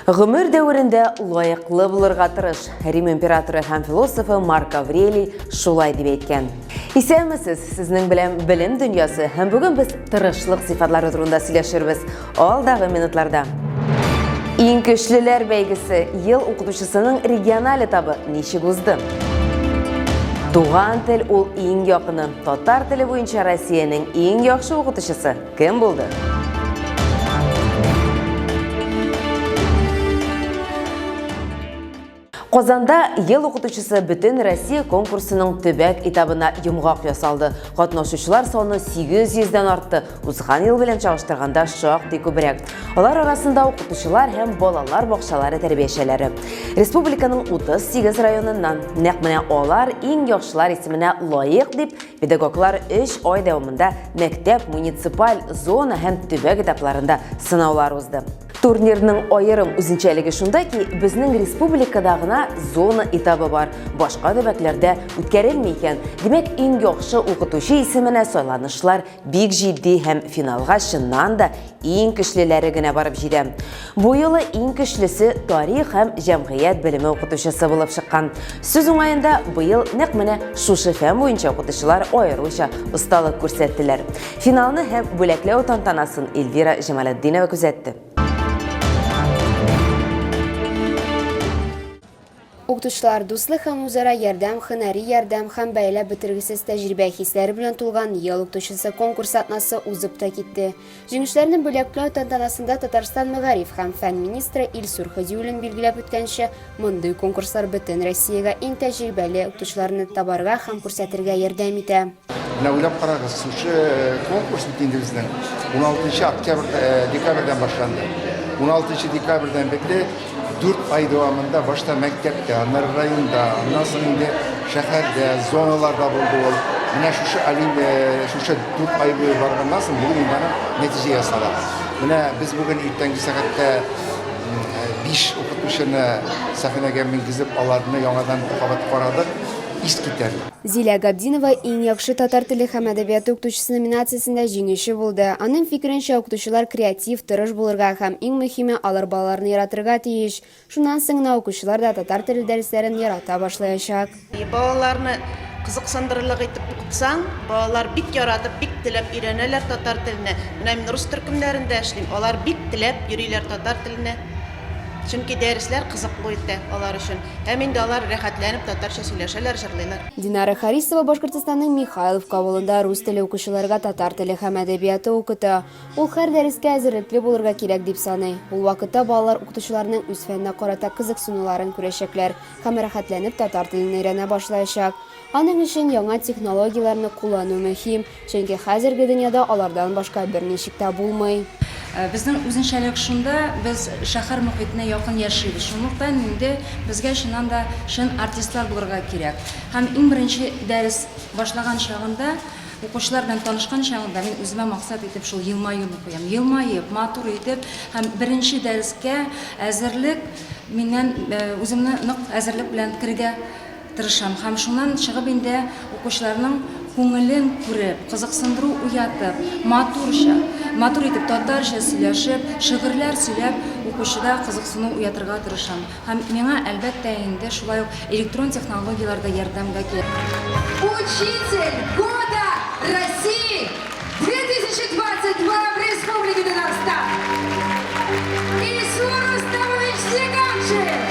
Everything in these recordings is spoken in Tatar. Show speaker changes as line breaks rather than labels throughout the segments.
Гомер дәверендә лайыклы булырга тырыш. Рим императоры һәм философы Марк Аврелий шулай дип әйткән. Исәнмесез, сезнең белән билем дөньясы һәм бүген без тырышлык сыйфатлары турында сөйләшербез. Алдагы минутларда. Иң көчлеләр бәйгесе ел укытучысының региональ этабы ничек узды? Туган тел ул иң якыны. Татар теле буенча Россиянең иң яхшы укытучысы кем булды? Казанда ел укытучысы Бүтән Россия конкурсының төбәк этабына йомгак ясалды. Катнашучылар саны 800-дән артты. Узган ел белән чагыштырганда шактый күбрәк. Алар арасында укытучылар һәм балалар бакчалары тәрбиячеләре. Республиканың 38 районыннан нәкъ менә алар иң яхшылар исеменә лаек дип педагоглар 3 ай дәвамында мәктәп, муниципаль, зона һәм төбәк этапларында сынаулар узды. Турнирның аерым үзенчәлеге шунда ки, безнең республикадагына зона этабы бар. Башка төбәкләрдә үткәрелми икән. Димәк, иң яхшы укытучы исеменә сайланышлар бик җитди һәм финалга чыннан да иң көчлеләре генә барып җитә. Бу юлы иң көчлесе тарих һәм җәмгыять белеме укытучысы булып чыккан. Сүз уңаенда быел нәкъ менә шушы фән буенча укытучылар аеруча осталык күрсәттеләр. Финалны һәм бүләкләү тантанасын Эльвира Җамалетдинова күзәтте.
Укытучылар дуслык һәм үзара ярдәм, һөнәри ярдәм һәм бәйләп бетергесез тәҗрибә хисләре белән тулган ел укытучысы конкурс атнасы узып та китте. Җиңүчеләрне бүләкләү тантанасында Татарстан мәгариф һәм фән министры Илсур Ходиуллин билгеләп үткәнчә, мондый конкурслар бөтен Россиягә иң тәҗрибәле укытучыларны табарга һәм күрсәтергә ярдәм итә.
Уйлап карагыз, шушы конкурс битенде безнең 16 декабрьдән башланды. 16 декабрьдән битле 4 ай дәвамында башта мәктәптә, аннары районда, аннан соң инде шәһәрдә, зоналарда булды ул. Менә шушы 4 ай буе барганнан соң бүген инде нәтиҗә ясала. Менә без бүген иртәнге сәгатьтә 5 укытучыны сәхнәгә мингезеп, аларны яңадан кабат карадык.
Зилә Габдинова иң яхшы татар теле һәм әдәбияты укытучысы номинациясендә җиңүче булды. Аның фикеренчә, укытучылар креатив, тырыш булырга һәм иң мөһиме алар балаларны яратырга тиеш. Шуннан соң укучылар да татар теле дәресләрен ярата башлаячак.
Балаларны кызыксындырырлык итеп укытсаң, балалар бик яратып, бик теләп өйрәнәләр татар теленә. Менә мин рус төркемнәрендә эшлим. Алар бик теләп йөриләр татар теленә. Чөнки дәресләр кызыклы итә алар өчен. Һәм инде алар рәхәтләнеп татарча сөйләшәләр, җырлыйлар.
Динара Харисова Башкортстанның Михайловка авылында рус теле укучыларга татар теле һәм әдәбияты укыта. Ул һәр дәрескә әзерлекле булырга кирәк дип саный. Ул вакытта балалар укытучыларның үз фәненә карата кызыксынуларын күрәчәкләр һәм рәхәтләнеп татар телен өйрәнә башлаячак. Аның өчен яңа технологияларны куллану мөһим, чөнки хәзерге дөньяда алардан башка берничек тә булмый.
Безнең үзенчәлек шунда, без шәһәр мөхитенә якын яшибез. Шунлыктан инде безгә чыннан да шын артистлар булырга кирәк. Һәм иң беренче дәрес башлаган чагында, укучылар белән танышкан чагында мин үземә максат итеп шул елмаюны куям. Елмаеп, матур итеп һәм беренче дәрескә әзерлек миннән үземне нык әзерлек белән кергә тырышам. Һәм шуннан чыгып инде укучыларның күңелен күреп, кызыксындыру уятып, матур итеп татарча сөйләшеп, шигырьләр сөйләп, укучыда кызыксыну уятырга тырышам. Һәм миңа әлбәттә инде шулай ук электрон технологияларда ярдәмгә кирәк.
Учитель года России 2022 в Республике Татарстан. Илсур Рустамович Зиганшин.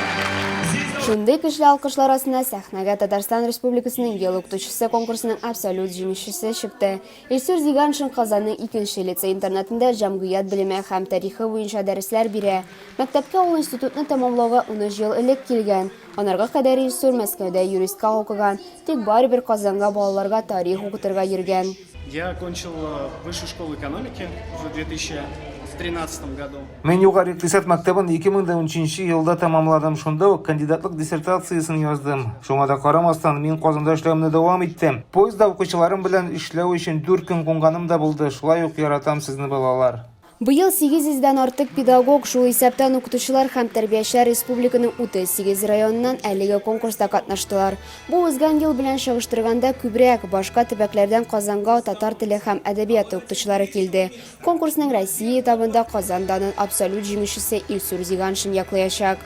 Шундый көчле алкышлар арасында сәхнәгә Татарстан Республикасының ел укытучысы конкурсының абсолют җиңүчесе чыкты. Илсур Зиганшин Казанның 2нче лицей интернатында җәмгыять белеме һәм тарихы буенча дәресләр бирә. Мәктәпкә ул институтны тәмамлауга 13 ел элек килгән. Анарга кадәр Илсур Мәскәүдә юристка укыган, тик барыбер Казанга балаларга тарих укытырга йөргән.
Я окончил высшую школу экономики в 2013 году.
Мен югары икътисад мәктәбен 2013 елда тәмамладым. Шунда ук кандидатлык диссертациясын яздым. Шуңа да карамастан мин Казанда эшләүне дәвам иттем. Поездда укучыларым белән эшләү өчен 4 көн кунганым да булды. Шулай ук яратам сезне балалар.
Быйыл 800-дән артык педагог, шул исәптән укытучылар һәм тәрбиячеләр республиканың 38 районыннан әлеге конкурста катнаштылар. Бу узган ел белән чагыштырганда күбрәк башка төбәкләрдән Казанга татар теле һәм әдәбияты укытучылары килде. Конкурсның Россия этабында Казанданың абсолют җиңүчесе Илсур Зиганшин яклаячак.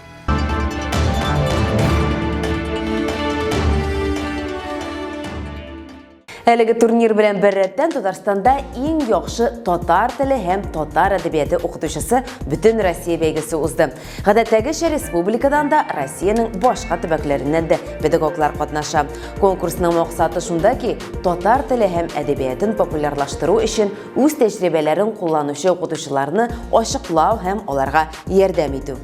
Әлеге турнир белән бер рәттән Татарстанда иң яхшы татар теле һәм татар әдәбияты укытучысы бөтен Россия бәйгесе узды. Гадәттәгечә республикадан да Россиянең башка төбәкләреннән дә педагоглар катнаша. Конкурсның максаты шунда ки, татар теле һәм әдәбиятын популярлаштыру өчен үз тәҗрибәләрен кулланучы укытучыларны ачыклау һәм аларга ярдәм итү.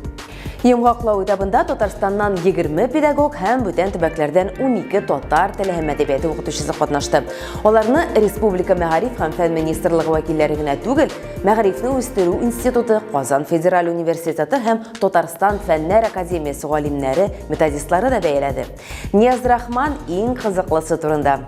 Йомгаклау этабында Татарстаннан 20 педагог һәм бүтән төбәкләрдән 12 татар теле һәм әдәбияты укытучысы катнашты. Аларны Республика Мәгариф һәм фән министрлыгы вәкилләре генә түгел, Мәгарифне үстерү институты, Казан федераль университеты һәм Татарстан фәннәр академиясе галимнәре, методистлары да бәяләде. Нияз Рахман иң кызыклысы турында.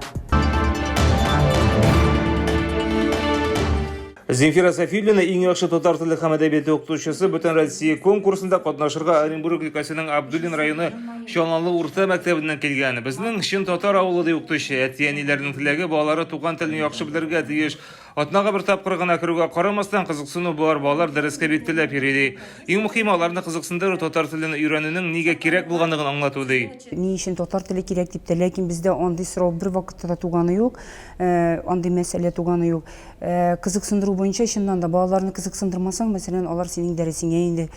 Земфира Сафиуллина иң яхшы татар теле һәм әдәбияты укытучысы бөтен Россия конкурсында катнашырга Оренбург өлкәсенең Абдуллин районы Чаланлы урта мәктәбеннән килгән. Безнең чын татар авылы ди укытучы, әти-әниләрнең теләге балалары туган телне яхшы белергә тиеш. Атнага бер тапкыр гына керүгә карамастан кызыксыну бар, балалар дәрескә бик теләп йөри. Иң мөһиме аларны кызыксындыру татар телен өйрәнүнең нигә кирәк булганлыгын аңлату ди.
Ни өчен татар теле кирәк дип тә, ләкин бездә андый сорау бер вакытта туганы юк, андый мәсьәлә туганы юк. Кызыксындыру буенча чыннан да балаларны кызыксындырмасаң, мәсәлән, алар синең дәресеңә инде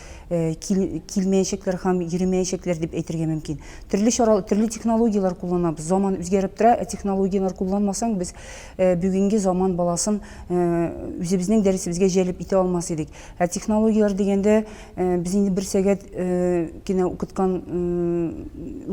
килмәячәкләр һәм йөрмәячәкләр дип әйтергә мөмкин. Төрле технологиялар кулланабыз. Заман үзгәреп тора, технологиялар кулланмасаң, без бүгенге заман баласын үзебезнең дәресебезгә җәлеп итә алмас идек. Технологиялар дигәндә без инде бер сәгать кенә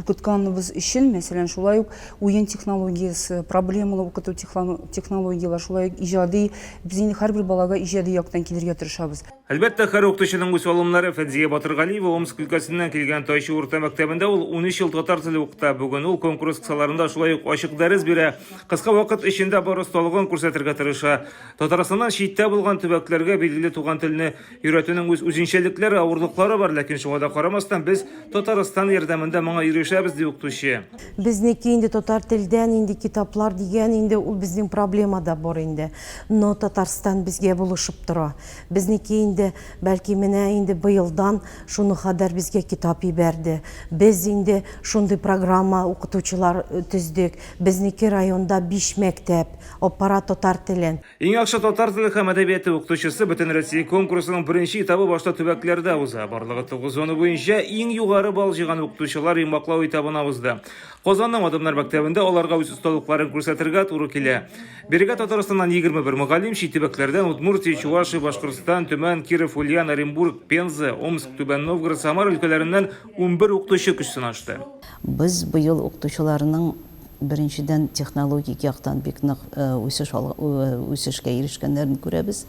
укытканыбыз өчен, мәсәлән, шулай ук уен технологиясы, проблемалы укыту технологиялар, шулай ук иҗади, без инде һәрбер балага иҗади яктан килергә тырышабыз.
Әлбәттә, һәр укытучының үз алымнары. Фәдзия Батыргалиева Омск өлкәсеннән килгән Тайчы урта мәктәбендә ул 13 ел татар теле укыта. Бүген ул конкурс кысаларында шулай ук ачык дәрес бирә. Кыска вакыт эчендә бар осталыгын күрсәтергә тырыша. Татарстаннан читтә булган төбәкләргә билгеле туган телне өйрәтүнең үз үзенчәлекләре, авырлыклары бар, ләкин шуңа да карамастан без Татарстан ярдәмендә моңа ирешәбез ди укытучы.
Безнеке инде татар телдән инде китаплар дигән инде ул безнең проблема да бар инде. Но Татарстан безгә булышып тора. Безнеке инде бәлки менә инде быелдан шуны хәдәр безгә китап ибәрде. Без инде шундый программа укытучылар төздек. Безнеке районда 5 мәктәп аппарат татар телен.
Иң яхшы татар теле һәм әдәбияты укытучысы бөтен Россия конкурсының беренче этабы башта төбәкләрдә уза. Барлыгы 9 зона буенча иң югары балл җыйган укытучылар йомгаклау этабына узды. Казанның Адамнар мәктәбендә аларга үз осталыкларын күрсәтергә туры килә. Бергә Татарстаннан 21 мөгаллим, чит төбәкләрдән Удмуртия, Чувашия, Башкортстан, Төмән, Киров, Ульян, Оренбург, Пенза, Омск, Түбән Новгород, Самара өлкәләреннән 11 укытучы көч сынашты.
Без быел укытучыларның беренчедән технологик яктан бик нык үсешкә ирешкәннәрен күрәбез.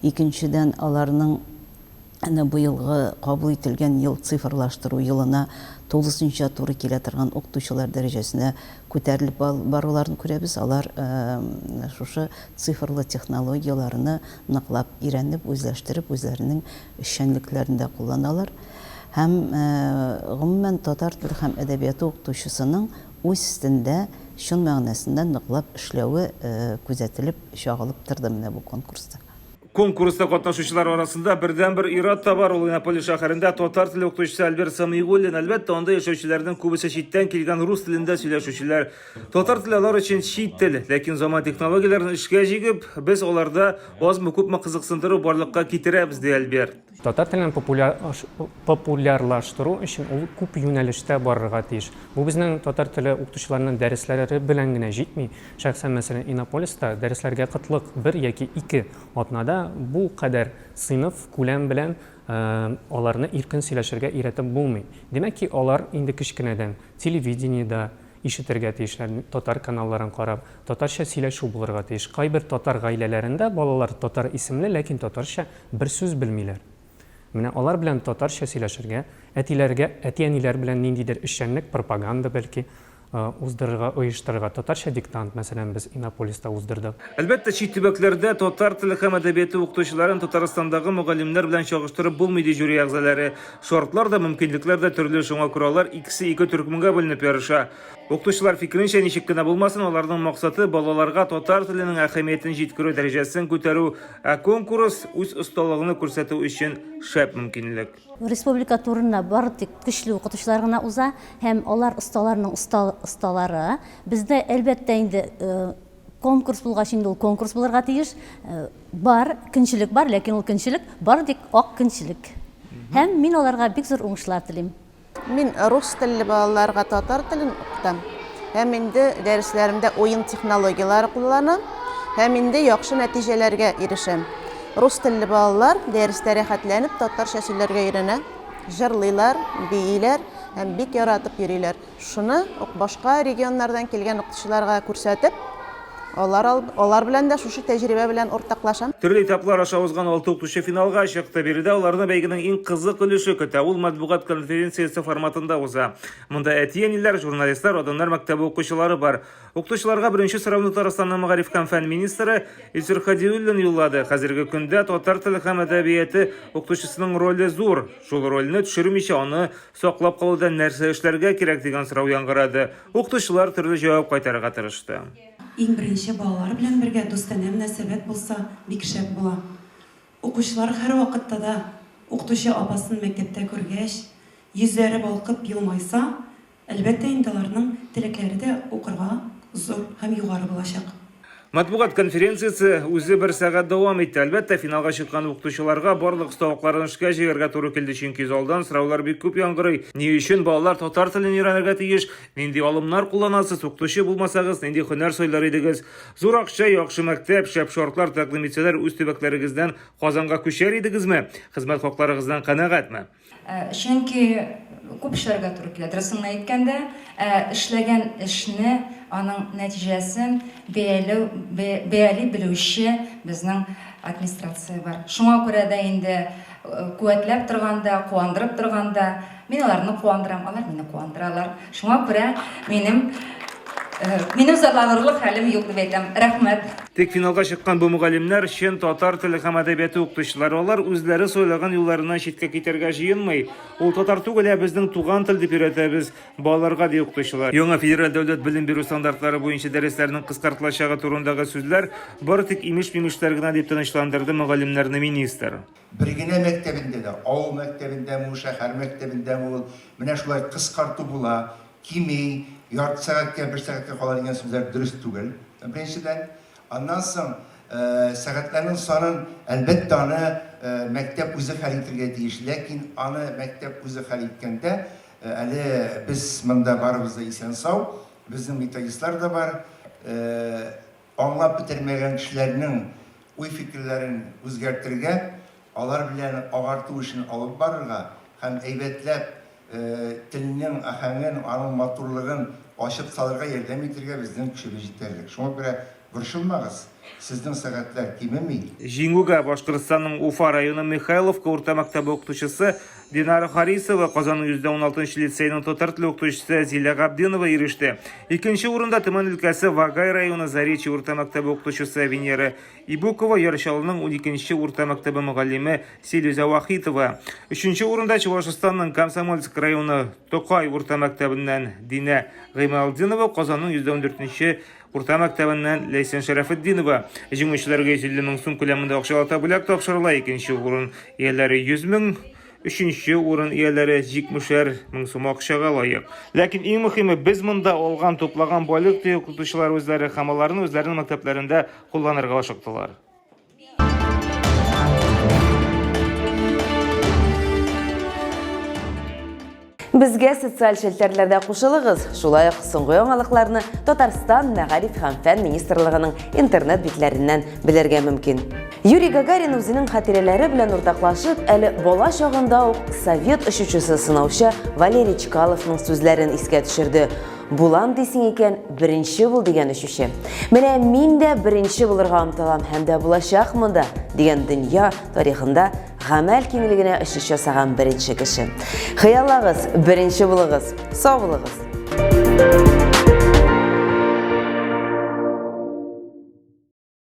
Икенчедән аларның быелгы кабул ителгән ел цифрлаштыру елына 9-нчы туры килә торган укытучылар дәрәҗәсенә күтәрелеп баруларын күрәбез. Алар шушы цифрлы технологияларны ныклап өйрәнеп, үзләштереп, үзләренең эшчәнлекләрендә кулланалар. Һәм гомумән татар теле һәм әдәбияты укытучысының үз өстендә шун мәгънәсендә ныклап эшләве күзәтелеп, чагылып торды менә бу конкурста.
Конкурста катнашучылар арасында бердән-бер ир-ат та бар. Ул Иннополис шәһәрендә татар теле укытучысы Альберт Самигуллин. Әлбәттә, анда яшәүчеләрнең күбесе читтән килгән рус телендә сөйләшүчеләр. Татар теле алар өчен чит тел, ләкин заман технологияларын эшкә җигеп, без аларда азмы-күпме кызыксындыру барлыкка китерәбез ди Альберт.
Татар телен популярлаштыру өчен ул күп юнәлештә барырга тиеш. Бу безнең татар теле укытучыларының дәресләре белән генә җитми. Шәхсән мәсәлән Иннополиста дәресләргә кытлык 1 яки 2 атнада бу кадәр сыйныф күләм белән аларны иркен сөйләшергә өйрәтеп булмый. Димәк ки, алар инде кичкенәдән телевидениедә ишетергә тиешләр, татар каналларын карап, татарча сөйләшү булырга тиеш. Кайбер татар гаиләләрендә балалар татар исемле, ләкин татарча бер сүз белмиләр. Менә алар белән татарча сөйләшергә, әтиләргә, әти-әниләр белән ниндидер эшчәнлек, пропаганда бәлки, уздырырга, оештырырга. Татарча диктант, мәсәлән, без Иннополиста уздырдык.
Әлбәттә, чит төбәкләрдә татар теле һәм әдәбияты укытучыларын Татарстандагы мөгаллимнәр белән чагыштырып булмый ди жюри әгъзалары. Шартлар да, мөмкинлекләр дә төрле, шуңа күрә алар икесе ике төркемгә бүленеп ярыша. Укытучылар фикеренчә, ничек кенә булмасын, аларның максаты балаларга татар теленең әһәмиятен җиткерү, дәрәҗәсен күтәрү, ә конкурс үз осталыгын күрсәтү өчен шәп мөмкинлек.
Республика турында бары тик көчле укытучылар гына уза һәм алар осталарның осталары. Бездә әлбәттә инде конкурс булгач инде ул конкурс булырга тиеш. Бар, көнчелек бар, ләкин ул көнчелек бар тик ак көнчелек. Һәм мин аларга бик зур уңышлар телим.
Мин рус телле балаларга татар телен укытам. Һәм инде дәресләремдә уен технологиялары кулланам. Һәм инде яхшы нәтиҗәләргә ирешәм. Рус телле балалар дәресләр рәхәтләнеп татарча сөйләргә өйрәнә. Җырлыйлар, бийләр һәм бик яратып йөриләр. Шуны башка регионнардан килгән укытучыларга күрсәтеп, алар белән дә шушы тәҗрибә белән уртаклашам.
Төрле этаплар аша узган 6 укытучы финалга чыкты. Биредә аларны бәйгенең иң кызык өлеше көтә. Ул матбугат конференциясе форматында уза. Монда әти-әниләр, журналистлар, Адамнар мәктәбе укучылары бар. Укытучыларга беренче сорауны Татарстанның мәгариф һәм фән министры Илсур Хадиуллин юллады. Хәзерге көндә татар теле һәм әдәбияты укытучысының роле зур. Шул рольне төшермичә аны саклап калуда нәрсә эшләргә кирәк дигән сорау яңгырады. Укытучылар төрле җавап кайтарырга тырышты.
Иң беренче балалар белән бергә достана мөнәсәбәт булса, бик шәп була. Укучылар һәр вакытта да укытучы апасын мәктәптә күргәч, йөзләре балкып елмайса, әлбәттә инде аларның теләкләре дә укырга зур һәм югары булачак.
Матбугат конференциясе үзе бер сәгать дәвам итте. Әлбәттә, финалга чыккан укытучыларга барлык осталыкларын эшкә җигәргә туры килде, чөнки залдан сораулар бик күп яңгырый. Ни өчен балалар татар телен өйрәнергә тиеш? Нинди алымнар кулланасыз? Укытучы булмасагыз, нинди һөнәр сайлар идегез? Зур акча, яхшы мәктәп, шәп шартлар тәкъдим итсәләр, үз төбәкләрегездән Казанга күчәр идегезме? Хезмәт хакларыгыздан канәгатьме?
Чөнки күп эшләргә туры килә. Дөресен әйткәндә, эшләгән эшне, аның нәтиҗәсен бәяли белүче безнең администрация бар. Шуңа күрә дә инде куәтләп торганда, куандырып торганда, мин аларны куандырам, алар мине куандыралар. Шуңа күрә минем зарланырлык хәлем юк дип әйтәм. Рәхмәт.
Тик финалга чыккан бу мөгаллимнәр чын татар теле һәм әдәбияты укытучылары. Алар үзләре сайлаган юлларыннан читкә китәргә җыенмый. Ул татар түгел, безнең туган тел дип өйрәтәбез балаларга ди укытучылар. Яңа федераль дәүләт белем бирү стандартлары буенча дәресләрнең кыскартылачагы турындагы сүзләр бары тик имеш-мимешләр генә дип тынычландырды мөгаллимнәрне министр.
Бергенә мәктәбендә дә, авыл мәктәбендә, шәһәр мәктәбендә ул менә шулай кыскарту була, кими, ярты сәгатькә, бер сәгатькә кала дигән сүзләр дөрес түгел. Беренчедән, аннан соң сәгатьләрнең санын әлбәттә аны мәктәп үзе хәл итәргә тиеш, ләкин аны мәктәп үзе хәл иткәндә әле без монда барыбыз да исән сау, безнең методистлар да бар, аңлап бетермәгән кешеләрнең уй фикерләрен үзгәртергә, алар белән агарту эшен алып барырга һәм әйбәтләп телнең аһәңен, аның матурлыгын ачып салырга ярдәм итәргә безнең көчебез җитәрлек. Шуңа күрә борчылмагыз, сезнең сәгатьләр кимеми.
Җиңүгә Башкортстанның Уфа районы Михайловка урта мәктәбе укытучысы Динара Харисова, Казанның 116-нчы лицейның татар теле укытучысы Зилә Габдинова иреште. Икенче урында Төмән өлкәсе Вагай районы Заречье урта мәктәбе укытучысы Венера Ибукова, Ярчалының 12-нче урта мәктәбе мөгаллиме Селюза Вахитова. Өченче урында Чувашстанның Комсомольск районы Токай урта мәктәбеннән Динә Гыймалдинова, Казанның 114-нче урта мәктәбеннән Ләйсән Шәрәфетдинова. Җиңүчеләргә 150 мең сум күләмендә акчалата бүләк тапшырыла. Икенче урын ияләре 100 мең, өченче урын ияләре 70 мең сум акчага лаек. Ләкин иң мөһиме, без монда алган, туплаган байлык укытучылар үзләре һәм аларны үзләренең мәктәпләрендә кулланырга ашыктылар.
Безгә социаль шелтәрләрдә кушылыгыз. Шулай ук соңгы яңалыкларны Татарстан мәгариф һәм фән министрлыгының интернет битләреннән белергә мөмкин. Юрий Гагарин үзенең хатирәләре белән уртаклашып, әле бала чагында ук совет очучысы сынаучы Валерий Чкаловның сүзләрен искә төшерде. Булам дисең икән, беренче бул дигән очучы. Менә мин дә беренче булырга омтылам һәм дә булачакмын да дигән дөнья тарихында гамәл киңлегенә эш ясаган беренче кеше. Хыяллагыз, беренче булыгыз, сау булыгыз.